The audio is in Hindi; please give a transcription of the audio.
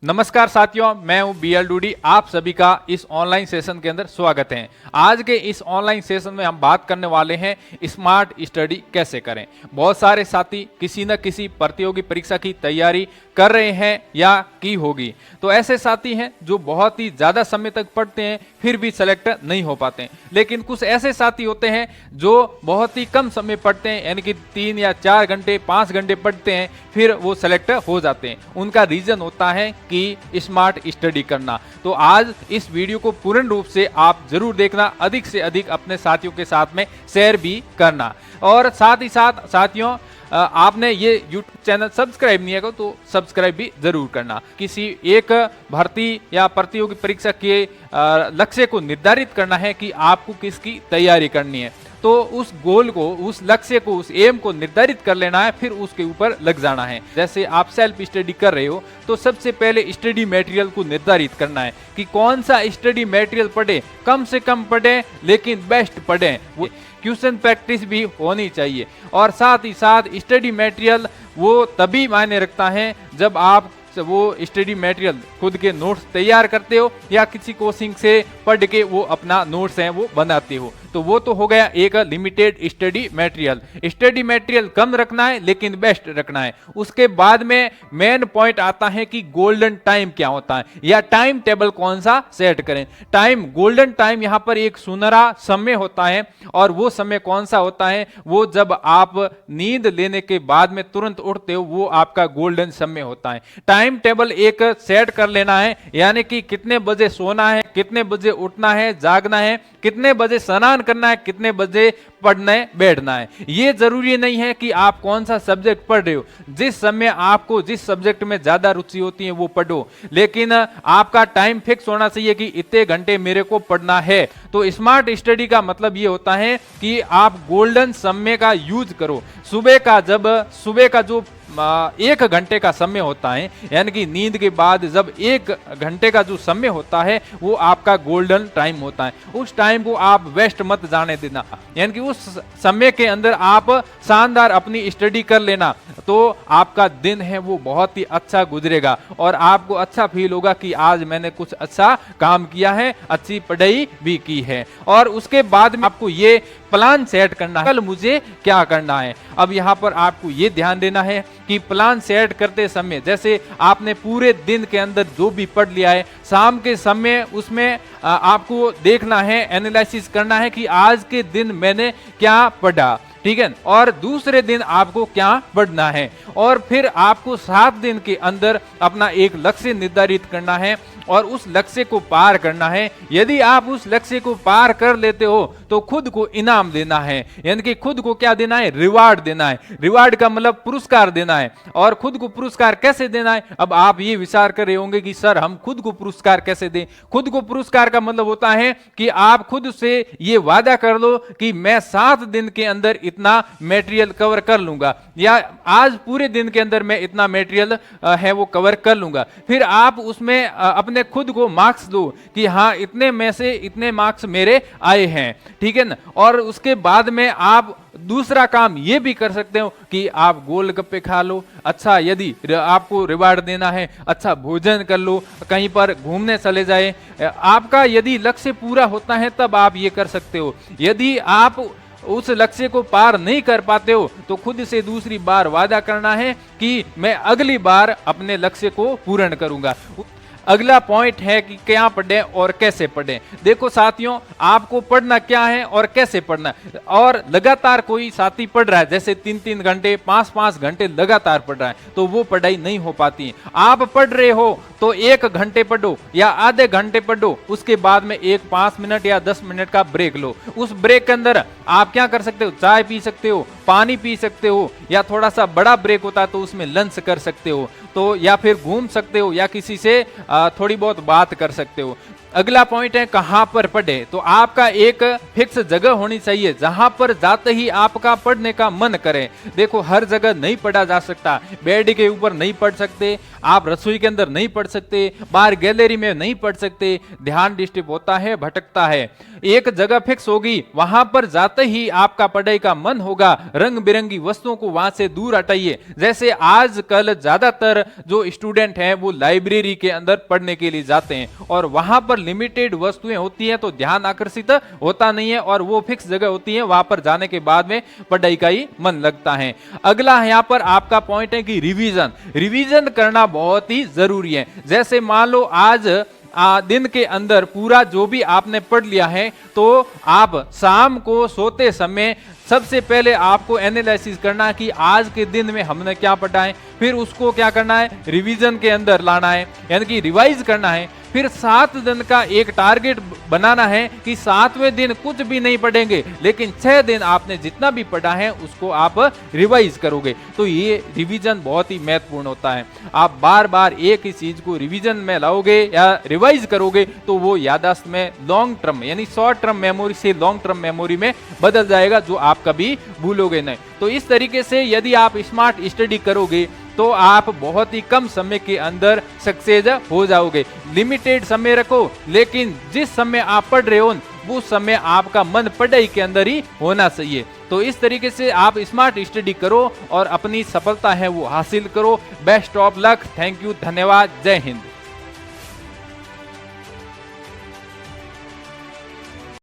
नमस्कार साथियों, मैं हूं बीएल डूडी। आप सभी का इस ऑनलाइन सेशन के अंदर स्वागत है। आज के इस ऑनलाइन सेशन में हम बात करने वाले हैं स्मार्ट स्टडी कैसे करें। बहुत सारे साथी किसी न किसी प्रतियोगी परीक्षा की तैयारी कर रहे हैं या की होगी, तो ऐसे साथी हैं जो बहुत ही ज़्यादा समय तक पढ़ते हैं फिर भी सेलेक्ट नहीं हो पाते हैं। लेकिन कुछ ऐसे साथी होते हैं जो बहुत ही कम समय पढ़ते हैं, यानी कि 3 या 4 घंटे 5 घंटे पढ़ते हैं, फिर वो सेलेक्ट हो जाते हैं। उनका रीज़न होता है कि स्मार्ट स्टडी करना। तो आज इस वीडियो को पूर्ण रूप से आप जरूर देखना, अधिक से अधिक अपने साथियों के साथ में शेयर भी करना। और साथ ही साथ साथियों, आपने ये YouTube चैनल सब्सक्राइब नहीं है तो सब्सक्राइब भी जरूर करना। किसी एक भर्ती या प्रतियोगी परीक्षा के लक्ष्य को निर्धारित करना है कि आपको किसकी तैयारी करनी है, तो उस गोल को, उस लक्ष्य को, उस एम को निर्धारित कर लेना है, फिर उसके ऊपर लग जाना है। जैसे आप सेल्फ स्टडी कर रहे हो तो सबसे पहले स्टडी मटेरियल को निर्धारित करना है कि कौन सा स्टडी मटेरियल पढ़े, कम से कम पढ़े लेकिन बेस्ट पढ़े। क्वेश्चन प्रैक्टिस भी होनी चाहिए। और साथ ही साथ स्टडी मटेरियल वो तभी मायने रखता है जब आप वो स्टडी मटेरियल खुद के नोट्स तैयार करते हो या किसी कोचिंग से पढ़ के वो अपना नोट्स हैं वो बनाते हो। तो वो तो हो गया एक limited study material. Study material कम रखना है लेकिन बेस्ट रखना है। उसके बाद में मेन पॉइंट आता है कि गोल्डन टाइम क्या होता है या टाइम टेबल कौन सा सेट करें। टाइम, गोल्डन टाइम यहाँ पर एक सुनहरा समय होता है, और वो समय कौन सा होता है, वो जब आप नींद लेने के बाद में तुरंत उठते हो, वो आपका गोल्डन समय होता है। टाइम टेबल एक सेट कर लेना है, यानी कि कितने बजे सोना है, कितने बजे उठना है, जागना है, कितने बजे स्नान करना है, कितने बजे पढ़ने बैठना है। ये जरूरी नहीं है कि आप कौन सा सब्जेक्ट पढ़ रहे हो, जिस समय आपको जिस सब्जेक्ट में ज्यादा रुचि होती है वो पढ़ो, लेकिन आपका टाइम फिक्स होना चाहिए कि इतने घंटे मेरे को पढ़ना है। तो स्मार्ट स्टडी का मतलब ये होता है कि आप गोल्डन समय का यूज करो। सुबह का जो 1 घंटे का समय होता है, यानी कि नींद के बाद जब 1 घंटे का जो समय होता है वो आपका गोल्डन टाइम होता है। उस टाइम को आप वेस्ट मत जाने देना, यानी कि उस समय के अंदर आप शानदार अपनी स्टडी कर लेना, तो आपका दिन है वो बहुत ही अच्छा गुजरेगा और आपको अच्छा फील होगा कि आज मैंने कुछ अच्छा काम किया है, अच्छी पढ़ाई भी की है। और उसके बाद में आपको ये प्लान सेट करना है, कल मुझे क्या करना है। अब यहाँ पर आपको ये ध्यान देना है कि प्लान सेट करते समय, जैसे आपने पूरे दिन के अंदर जो भी पढ़ लिया है, शाम के समय उसमें आपको देखना है, एनालिसिस करना है कि आज के दिन मैंने क्या पढ़ा, ठीक है, और दूसरे दिन आपको क्या पढ़ना है। और फिर आपको 7 दिन के अंदर अपना एक लक्ष्य निर्धारित करना है और उस लक्ष्य को पार करना है। यदि आप उस लक्ष्य को पार कर लेते हो तो खुद को इनाम देना है, यानी कि खुद को क्या देना है, रिवार्ड देना है। रिवार्ड का मतलब पुरस्कार देना है। और खुद को पुरस्कार कैसे देना है, अब आप ये विचार कर रहे होंगे कि सर हम खुद को पुरस्कार कैसे दें। खुद को पुरस्कार का मतलब होता है कि आप खुद से ये वादा कर लो कि मैं 7 दिन के अंदर इतना मटेरियल कवर कर लूंगा, या आज पूरे दिन के अंदर मैं इतना मटेरियल है वो कवर कर लूंगा। फिर आप उसमें अपने खुद को मार्क्स दो कि हाँ इतने में से इतने मार्क्स मेरे आए हैं, ठीक है ना। और उसके बाद में आप दूसरा काम ये भी कर सकते हो कि आप गोलगप्पे खा लो, अच्छा यदि आपको रिवार्ड देना है अच्छा भोजन कर लो, कहीं पर घूमने चले जाए। आपका यदि लक्ष्य पूरा होता है तब आप ये कर सकते हो। यदि आप उस लक्ष्य को पार नहीं कर पाते हो तो खुद से दूसरी बार वादा करना है कि मैं अगली बार अपने लक्ष्य को पूर्ण करूंगा। अगला पॉइंट है कि क्या पढ़ें और कैसे पढ़ें। देखो साथियों, आपको पढ़ना क्या है और कैसे पढ़ना है। और लगातार कोई साथी पढ़ रहा है, जैसे 3-3 घंटे 5-5 घंटे लगातार पढ़ रहा है, तो वो पढ़ाई नहीं हो पाती। आप पढ़ रहे हो तो 1 घंटे पढ़ो या आधे घंटे पढ़ो, उसके बाद में 5 मिनट या 10 मिनट का ब्रेक लो। उस ब्रेक के अंदर आप क्या कर सकते हो, चाय पी सकते हो, पानी पी सकते हो, या थोड़ा सा बड़ा ब्रेक होता है तो उसमें लंच कर सकते हो, तो या फिर घूम सकते हो या किसी से थोड़ी बहुत बात कर सकते हो। अगला पॉइंट है कहां पर पढ़े। तो आपका एक फिक्स जगह होनी चाहिए जहां पर जाते ही आपका पढ़ने का मन करे। देखो हर जगह नहीं पढ़ा जा सकता, बेड के ऊपर नहीं पढ़ सकते, आप रसोई के अंदर नहीं पढ़ सकते, बाहर गैलरी में नहीं पढ़ सकते, ध्यान डिस्टर्ब होता है, भटकता है। एक जगह फिक्स होगी, वहां पर जाते ही आपका पढ़ाई का मन होगा। रंग बिरंगी वस्तुओं को वहां से दूर हटाइए। जैसे आजकल ज्यादातर जो स्टूडेंट हैं वो लाइब्रेरी के अंदर पढ़ने के लिए जाते हैं और वहां पर लिमिटेड वस्तुएं होती हैं तो ध्यान आकर्षित होता नहीं है और वो फिक्स जगह होती है, वहां पर जाने के बाद में पढ़ाई का ही मन लगता है। अगला यहाँ पर आपका पॉइंट है कि रिवीजन करना बहुत ही जरूरी है। जैसे मान लो आज दिन के अंदर पूरा जो भी आपने पढ़ लिया है तो आप शाम को सोते समय सबसे पहले आपको एनालिसिस करना है कि आज के दिन में हमने क्या पढ़ा है, फिर उसको क्या करना है, रिवीजन के अंदर लाना है, यानी कि रिवाइज करना है। फिर 7 दिन का एक टारगेट बनाना है कि 7वें दिन कुछ भी नहीं पढ़ेंगे, लेकिन 6 दिन आपने जितना भी पढ़ा है उसको आप रिवाइज करोगे। तो ये रिवीजन बहुत ही महत्वपूर्ण होता है। आप बार बार एक ही चीज को रिवीजन में लाओगे या रिवाइज करोगे तो वो याददाश्त में लॉन्ग टर्म यानी शॉर्ट टर्म मेमोरी से लॉन्ग टर्म मेमोरी में बदल जाएगा, जो आप कभी भूलोगे नहीं। तो इस तरीके से यदि आप स्मार्ट स्टडी करोगे तो आप बहुत ही कम समय के अंदर सक्सेस हो जाओगे। लिमिटेड समय रखो, लेकिन जिस समय आप पढ़ रहे हो उस समय आपका मन पढ़ाई के अंदर ही होना चाहिए। तो इस तरीके से आप स्मार्ट स्टडी करो और अपनी सफलता है वो हासिल करो। Best of luck. Thank you, धन्यवाद, जय हिंद।